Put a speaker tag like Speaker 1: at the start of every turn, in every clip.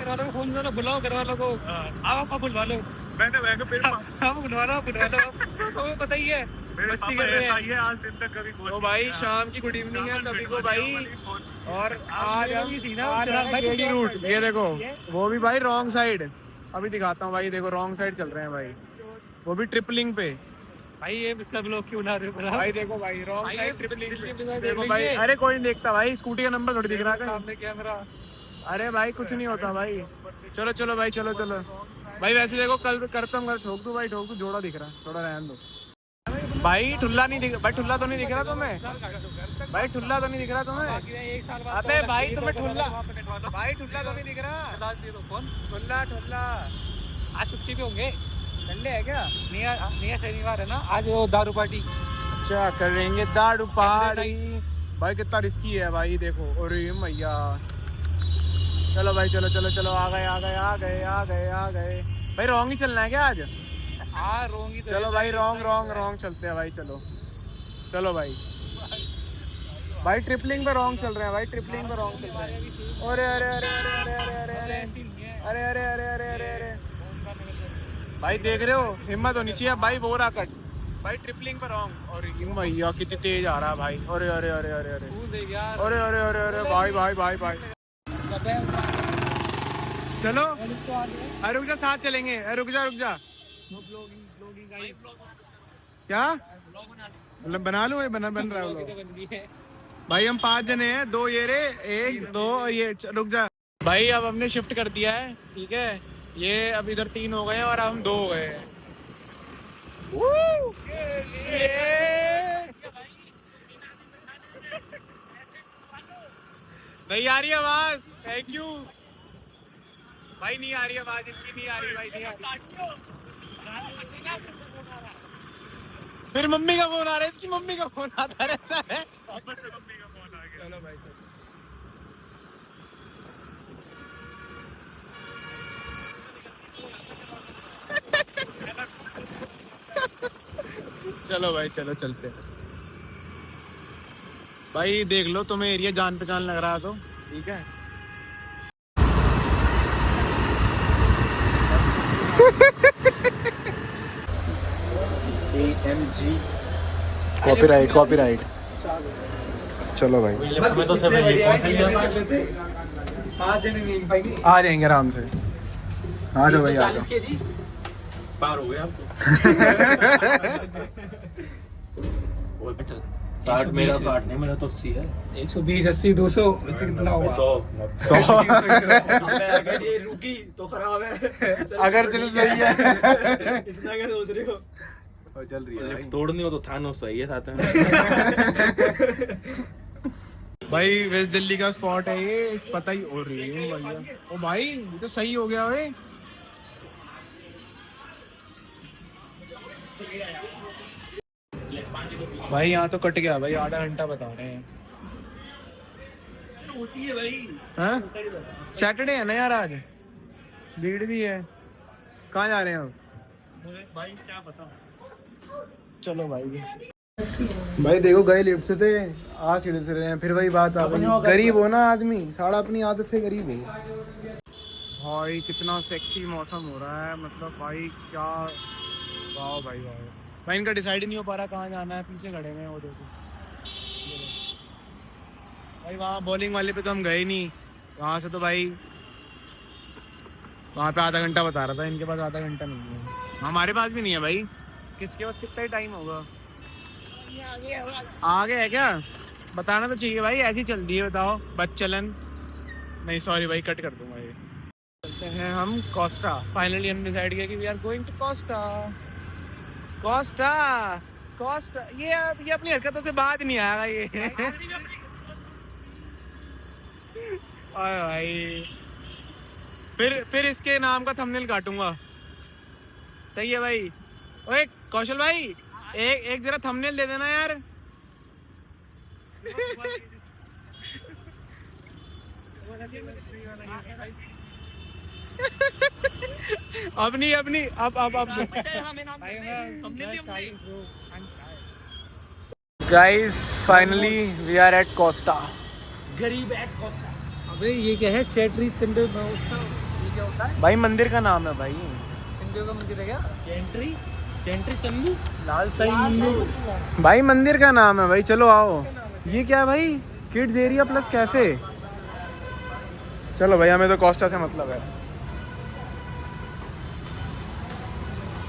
Speaker 1: वालों को फोन करो, बुलाओ घर वालों को, आप बुलवा लो।
Speaker 2: मैंने फिर
Speaker 1: हम बुलवा लो तुम्हें पता ही है मस्ती कर रहे हैं
Speaker 2: आज दिन तक कभी
Speaker 3: तो भाई शाम की गुड इवनिंग है सभी को भाई। और आज हम
Speaker 1: भाई
Speaker 3: रूट ये देखो, वो भी भाई रॉन्ग साइड। अभी दिखाता हूँ भाई, देखो रॉन्ग साइड चल रहे हैं भाई, वो भी ट्रिपलिंग पे।
Speaker 1: भाई ये सब लोग क्यों ना रहे हो
Speaker 3: भाई देखो भाई रॉन्ग साइड ट्रिपलिंग
Speaker 1: पे
Speaker 3: देखो भाई। अरे कोई नहीं देखता भाई, स्कूटी का नंबर थोड़ी दिख रहा है
Speaker 1: सामने कैमरा।
Speaker 3: अरे भाई कुछ नहीं होता भाई। चलो चलो भाई, चलो चलो भाई। वैसे देखो कल करता हूँ, ठोक दूँ भाई, ठोक दूँ, जोड़ा दिख रहा है, थोड़ा रहने दो भाई। ठुल्ला नहीं दिख भाई, ठुल्ला तो नहीं दिख रहा तुम्हें भाई, ठुल्ला तो नहीं दिख रहा तुम्हें। अबे भाई तुम्हें ठुल्ला भाई, ठुल्ला तो नहीं दिख रहा। ठुल्ला ठुल्ला
Speaker 1: आज छुट्टी पे होंगे, संडे है क्या? नया शनिवार है ना आज, वो दारू पार्टी।
Speaker 3: अच्छा करेंगे दारू पार्टी भाई। कितना रिस्की है भाई, देखो। अरे मैया, चलो भाई चलो चलो चलो, आ गए आ गए आ गए आ गए आ गए भाई। रॉन्ग ही चलना है क्या आज?
Speaker 1: हाँ रॉन्ग ही तो।
Speaker 3: चलो भाई रॉन्ग रॉन्ग रॉन्ग चलते हैं भाई, चलो चलो भाई। भाई ट्रिपलिंग पे रॉन्ग चल रहे हैं भाई, ट्रिपलिंग पे रॉन्ग चल रहे हैं। अरे अरे अरे अरे अरे अरे अरे अरे अरे अरे अरे अरे अरे भाई देख रहे हो, हिम्मत होनी चाहिए भाई। वो रहा कट भाई, ट्रिपलिंग पे रॉन्ग। और भैया कितनी तेज आ रहा है भाई। अरे अरे अरे अरे अरे अरे अरे अरे अरे भाई भाई भाई भाई। चलो अरे रुक जा, साथ चलेंगे। अरे रुक जा रुक जा। क्या मतलब बना लो, ये बन रहा है भाई। हम 5 जने हैं, 2 ये रे, 1 2 और ये। रुक जा भाई, अब हमने शिफ्ट कर दिया है, ठीक है। ये अब इधर 3 हो गए हैं और अब हम 2 हो गए हैं। नहीं आ रही आवाज, थैंक यू भाई। नहीं आ रही आवाज इनकी, नहीं आ रही भाई, नहीं आ रही। फिर मम्मी का फोन आ रहा है, इसकी मम्मी का फोन आता रहता है। चलो भाई चलो भाई चलो चलते हैं भाई। देख लो, तुम्हें एरिया जान पहचान लग रहा तो ठीक है। AMG copyright copyright. चलो भाई
Speaker 1: मैं तो सब
Speaker 3: आ जाएंगे आराम से। आ जाओ भाई, आ जाओ।
Speaker 1: 40 kg पार हो गया आप तो। 60 मेरा 60 नहीं, मेरा तो 80 है। 120 80 200 कितना होगा? 100
Speaker 2: अगर ये रुकी तो खराब है।
Speaker 3: अगर चलो सही है।
Speaker 2: इतना क्या सोच रहे हो?
Speaker 3: और चल रही है भाई।
Speaker 1: तोड़नी हो तो थानोस सही है साथ में।
Speaker 3: भाई वेस्ट दिल्ली का स्पॉट है ये, पता ही हो रही है भैया। ओ भाई ये तो सही हो गया भाई। भाई यहाँ तो कट गया भाई, आधा घंटा बता रहे हैं।
Speaker 2: होती है भाई।
Speaker 3: हाँ सैटरडे है ना यार, आज भीड़ भी है। कहाँ जा रहे हैं हम?
Speaker 2: भाई क्या बताऊं।
Speaker 3: चलो भाई। भाई देखो गए लिफ्ट से थे, आज सीढ़ी से रहे हैं। फिर वही बात आ गई, गरीब हो ना आदमी, सारा अपनी आदत से गरीब है। भाई कितना सेक्सी मौसम हो रहा है, मतलब भाई क्या वाह भाई वाह भाई। इनका डिसाइड ही नहीं हो पा रहा कहाँ जाना है, पीछे खड़े हुए हैं वो देखो भाई। वहाँ बॉलिंग वाले पे तो हम गए नहीं, वहाँ से तो भाई वहाँ पे आधा घंटा बता रहा था, इनके पास आधा घंटा नहीं है, हमारे पास भी नहीं है भाई। किसके पास कितना ही टाइम होगा? आगे है क्या? बताना तो चाहिए भाई, ऐसी चल रही है बताओ। बच्चलन नहीं, सॉरी भाई कट कर दूंगा ये। चलते हैं हम कोस्टा। फाइनली हम डिसाइड किया कि we are going to Costa. Costa Costa ये अपनी हरकतों से बात नहीं आएगा ये। ओए भाई फिर इसके नाम का थंबनेल काटूंगा। सही है भाई। ओए कौशल भाई एक जरा थंबनेल दे देना यार। अपनी अपनी अब guys finally we are at Costa.
Speaker 1: गरीब एट कोस्टा। अबे ये क्या है? चैटरी चंडे क्या होता है?
Speaker 3: भाई मंदिर का नाम है भाई।
Speaker 1: सिंधियों का मंदिर है क्या? चेंट्री चंदू लाल साई मंदिर।
Speaker 3: भाई मंदिर का नाम है भाई, चलो आओ। ये क्या है भाई? Kids area plus cafe. चलो भाई, हमें तो कोस्टा से मतलब है।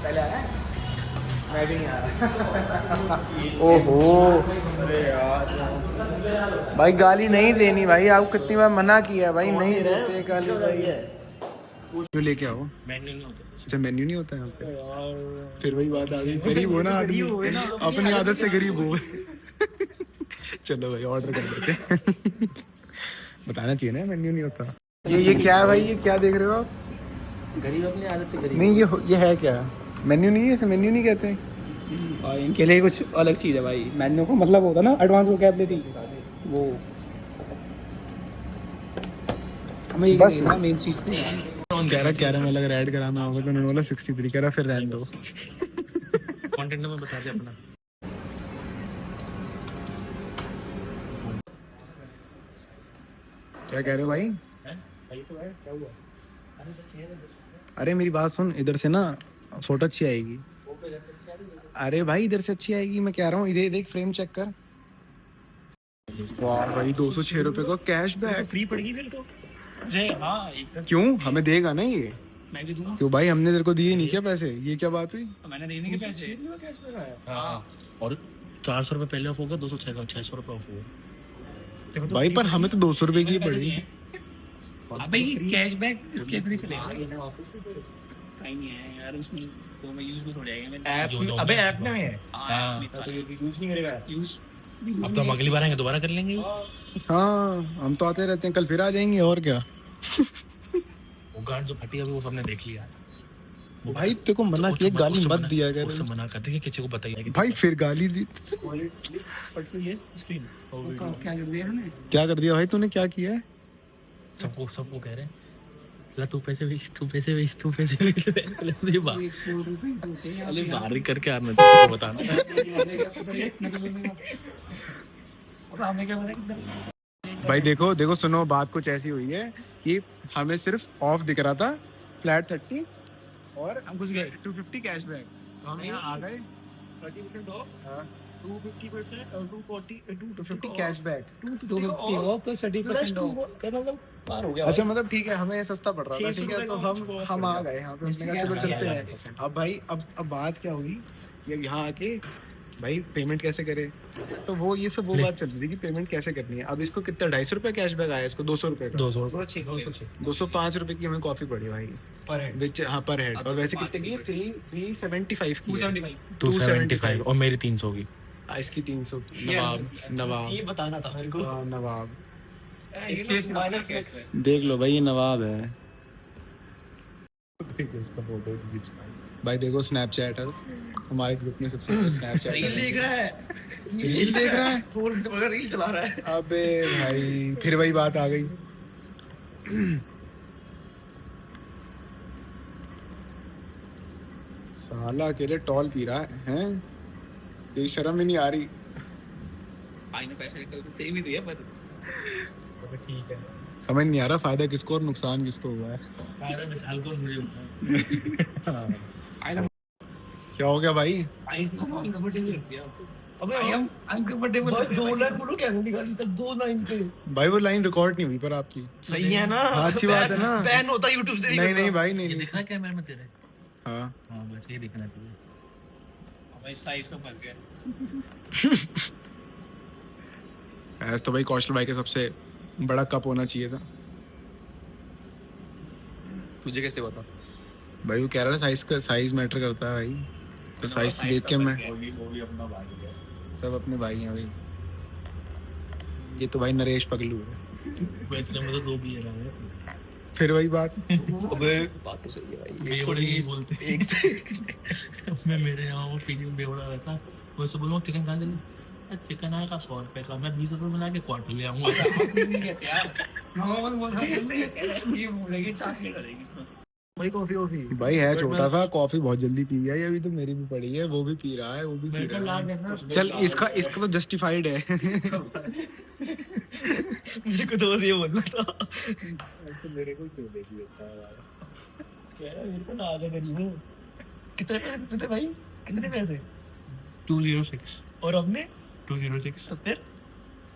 Speaker 1: पहले आया
Speaker 3: मैं भी नहीं आ रहा। ओहो भाई, गाली नहीं देनी भाई, आपको कितनी बार मना किया है भाई, नहीं देते गाली भाई। जो लेके आओ।
Speaker 1: मेन्यू नहीं होता।
Speaker 3: अच्छा, मेन्यू नहीं होता यहाँ पे? फिर वही बात आ गई, गरीब हो ना आदमी, अपनी आदत से गरीब हो। चलो भाई ऑर्डर कर देते हैं। बताना चाहिए ना मेन्यू नहीं होता। ये क्या है भाई? ये क्या देख रहे हो आप?
Speaker 1: गरीब अपनी आदत से गरीब।
Speaker 3: नहीं, ये है क्या? मेन्यू नहीं है, इसे मेन्यू नहीं कहते।
Speaker 1: और इनके लिए कुछ अलग चीज़ है भाई। मेन्यू का मतलब होता है ना एडवांस वोकैबुलरी, वो हमें
Speaker 3: बस
Speaker 1: बस मेन चीज़ थी।
Speaker 3: कह रहा मैं अगर ऐड कराना होगा तो उन्होंने बोला 63, कह रहा फिर रहने दो।
Speaker 1: कंटेंट नंबर बता दे अपना।
Speaker 3: क्या कह रहे हो भाई?
Speaker 1: सही तो है, क्या हुआ?
Speaker 3: अरे मेरी बात सुन, इधर से ना फोटो अच्छी आएगी। अरे भाई इधर से अच्छी आएगी, मैं कह रहा हूँ। इधर देख, फ्रेम चेक कर। वाह भाई, 206 रुपए का कैशबैक
Speaker 1: फ्री पड़ेगी फिर तो। हाँ,
Speaker 3: क्यों? हमें देगा ना ये?
Speaker 1: मैं भी दूंगा।
Speaker 3: क्यों भाई, हमने तेरे को दिए नहीं क्या पैसे? ये क्या बात हुई?
Speaker 1: मैंने देने के पैसे।
Speaker 4: हाँ, और 400 रुपये पहले ऑफ होगा, 600 रुपये ऑफ होगा।
Speaker 3: भाई पर हमें तो 200 रुपए की पड़ी।
Speaker 1: अबे ये कैशबैक इसके अंदर ही चलेगा। कहीं नहीं है यार उसमें, तो मैं यूज भी हो जाएगा। मैं
Speaker 4: ऐप,
Speaker 2: अबे ऐप में है।
Speaker 4: हाँ,
Speaker 2: तो ये यूज नहीं करेगा।
Speaker 1: यूज
Speaker 4: अब तो हम अगली बार आएंगे दोबारा कर लेंगे।
Speaker 3: हाँ, हम तो आते रहते हैं, कल फिर आ जाएंगे और क्या।
Speaker 4: वो गार्ड जो फटी अभी वो सबने देख लिया। वो
Speaker 3: भाई तेरे को मना किया, गाली मत दिया कर।
Speaker 4: उससे मना करते कि किसी को बताइए।
Speaker 3: भाई फिर गाली दी।
Speaker 4: स्क्रीन
Speaker 1: क्या कर दिया हमने?
Speaker 3: क्या कर दिया भाई तूने? क्या किया है?
Speaker 4: सबको कह रहे हैं ला तू पैसे भेज, तू पैसे भेज, तू पैसे भेज। ये बात अरे बाहर ही करके आना किसी को बताना।
Speaker 1: हमें क्या पता?
Speaker 3: भाई देखो देखो, सुनो, बात कुछ ऐसी हुई है कि हमें सिर्फ ऑफ दिख रहा था, फ्लैट 30, और
Speaker 1: हम घुस गए।
Speaker 3: 250 कैशबैक। हम यहाँ आ गए।
Speaker 4: 30% ऑफ, 250% और
Speaker 3: 250 कैशबैक।
Speaker 1: 250 ऑफ तो 30% ऑफ।
Speaker 4: मतलब पार हो गया।
Speaker 3: अच्छा, मतलब ठीक है, हमें सस्ता पड़ रहा था, ठीक है, तो हम आ गए यहाँ पे। हमने कहा चलो चलते हैं। अब भाई अब बात क्या हुई, ये यहाँ आके भाई पेमेंट कैसे करे, तो वो ये सब वो बात चल रही थी कि पेमेंट कैसे करनी है। अब इसको कितना 250 रुपये कैशबैक आया, इसको 200 रुपये का। 205 रुपये की हमें कॉफी पड़ी भाई
Speaker 1: पर हेड।
Speaker 3: विच, हाँ, पर हेड। और वैसे कितने की? 375 की है।
Speaker 4: 275 और मेरी 300 की।
Speaker 3: इसकी 300। नवाब
Speaker 2: ये बताना था मेरे को।
Speaker 3: हाँ, नवाब।
Speaker 1: इसके माइनर कैश है।
Speaker 3: देख लो भाई, ये नवाब है भाई। देखो स्नैपचैटर, हमारे ग्रुप में सबसे स्नैपचैट
Speaker 2: रील देख रहा है।
Speaker 3: रील देख रहा है।
Speaker 2: फोन से रील चला रहा है।
Speaker 3: अबे भाई, फिर वही बात आ गई। साला अकेले टॉल पी रहा है? ये शर्म ही नहीं आ रही।
Speaker 1: आईने पैसे निकल के सेम ही दिया पर
Speaker 4: ठीक है,
Speaker 3: समझ नहीं आ रहा फायदा किसको और नुकसान किसको हुआ है।
Speaker 4: सारा मिसाल को मुझे
Speaker 3: क्या हो गया भाई?
Speaker 1: आईस नो कंफर्टेबल दिया।
Speaker 2: अबे
Speaker 1: आई एम अनकंफर्टेबल।
Speaker 2: 2 लाख बोलो क्या निकाली तक 2 लाइन पे।
Speaker 3: भाई वो लाइन रिकॉर्ड नहीं हुई पर आपकी।
Speaker 2: सही है ना?
Speaker 3: हाँ, अच्छी बात है ना।
Speaker 2: बैन होता YouTube से।
Speaker 3: नहीं नहीं भाई,
Speaker 4: ये
Speaker 3: नहीं।
Speaker 4: दिख रहा क्या मेरे में तेरे?
Speaker 3: हाँ
Speaker 4: हाँ, बस ये दिखना चाहिए।
Speaker 1: भाई साइज का फर्क है।
Speaker 3: ऐसा तो भाई कौशल भाई के सबसे बड़ा कप होना चाहिए था।
Speaker 2: तुझे कैसे बता?
Speaker 3: भाई वो कह रहा है साइज मैटर करता है भाई, तो साइज देख के मैं,
Speaker 4: वो भी अपना भाई है।
Speaker 3: सब अपने भाई हैं भाई। ये तो भाई नरेश पगलू है।
Speaker 4: इतने में तो 2 भी है।
Speaker 3: फिर वही बात।
Speaker 2: अबे बात तो सही है भाई।
Speaker 4: ये बड़ी बोलते मैं मेरे यहाँ वो फीलिंग बेवड़ा रहता, वो सब बोलूँ चिकन खा ले। चिकन आएगा 100 रुपये का, मैं 20 रुपये बना के क्वार्टर ले आऊँगा।
Speaker 1: ये बोलेगी 4 लीटर रहेगी इसमें।
Speaker 2: भाई कॉफी
Speaker 3: भाई है छोटा सा, कॉफी बहुत जल्दी पी गया। ये अभी तो मेरी भी पड़ी है, वो भी पी रहा है, वो भी पी रहा है। चल इसका तो जस्टिफाइड है।
Speaker 2: मेरे को तो बस ये बोलना था। मेरे को क्यों देख लेता है यार?
Speaker 4: मेरे को ना आधा गरीब हूँ। कितने भाई कितने पैसे? 206
Speaker 1: और हमने
Speaker 4: 206
Speaker 1: तो फिर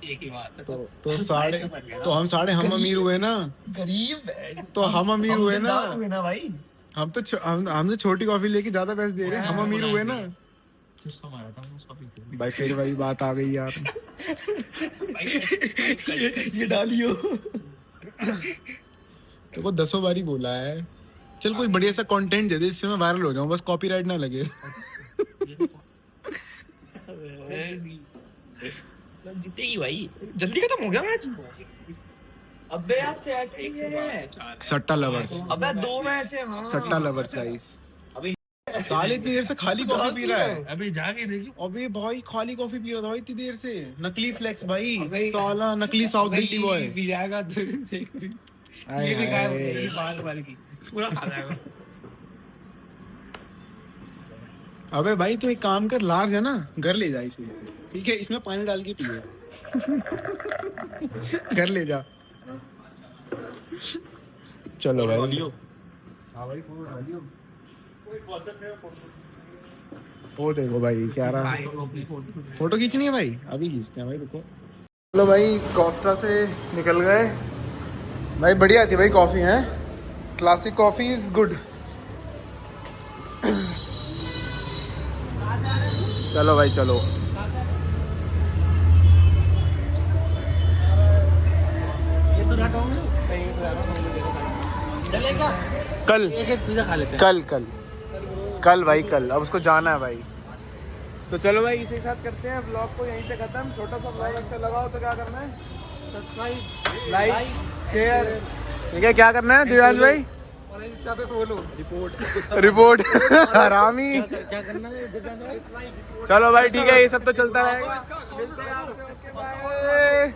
Speaker 1: एक ही बात है।
Speaker 3: तो साढ़े तो हम अमीर हुए ना।
Speaker 1: गरीब है
Speaker 3: तो हम अमीर हुए ना।
Speaker 1: हुए ना भाई।
Speaker 3: हम तो हमसे छोटी कॉफी लेके ज्यादा पैसे दे रहे हैं, हम अमीर हुए ना।
Speaker 4: तो मारा था मैं उसका भी।
Speaker 3: भाई फिर वही बात आ गई यार। ये डालियो। तो को 10 बारी बोला है। चल कोई बढ़िया सा कंटेंट दे दे जिससे मैं वायरल हो जाऊं, बस कॉपीराइट ना लगे।
Speaker 1: जीतेगी भाई। जल्दी खत्म हो गया मैच। अबे यार से एक से
Speaker 3: सट्टा लवर्स।
Speaker 1: अबे 2 मैच है। हाँ
Speaker 3: सट्टा लवर्स गाइस। साले इतनी देर से खाली कॉफी पी रहा है।
Speaker 4: अभी जाके देखियो।
Speaker 3: अबे भाई खाली कॉफी पी रहा था भाई इतनी देर से। नकली फ्लेक्स भाई, साला नकली साउथ दिल्ली बॉय।
Speaker 1: पी जाएगा तो ये भी गायब हो जाएगी बार की। पूरा खा जाएगा।
Speaker 3: अबे भाई तू एक काम कर, लार्ज है ना, घर ले जा इसे, ठीक है? इसमें पानी डाल के पिए। घर ले जा। चलो भाई।
Speaker 2: हाँ भाई फोन डालियो।
Speaker 3: वो देखो भाई क्या रहा। फोटो खींचनी है भाई, अभी खींचते हैं भाई, रुको। चलो भाई कोस्टा से निकल गए भाई। बढ़िया थी भाई कॉफ़ी है। Classic coffee is good. चलो भाई चलो।
Speaker 1: ये तो रखा हूँ चलेगा।
Speaker 3: कल
Speaker 1: एक पिज़्ज़ा खा लेते हैं।
Speaker 3: कल भाई कल। अब उसको जाना है भाई। तो चलो भाई इसी के साथ करते हैं व्लॉग को यहीं पे खत्म। छोटा सा व्लॉग अच्छा लगा हो तो क्या करना है?
Speaker 1: सब्सक्राइब,
Speaker 3: लाइक, शेयर, ठीक है? क्या करना है दिव्यांश भाई?
Speaker 1: पे फॉलो,
Speaker 3: रिपोर्ट। हरामी।
Speaker 1: क्या करना है?
Speaker 3: चलो भाई ठीक है, ये सब तो चलता रहेगा। मिलते हैं आपसे। Okay bye.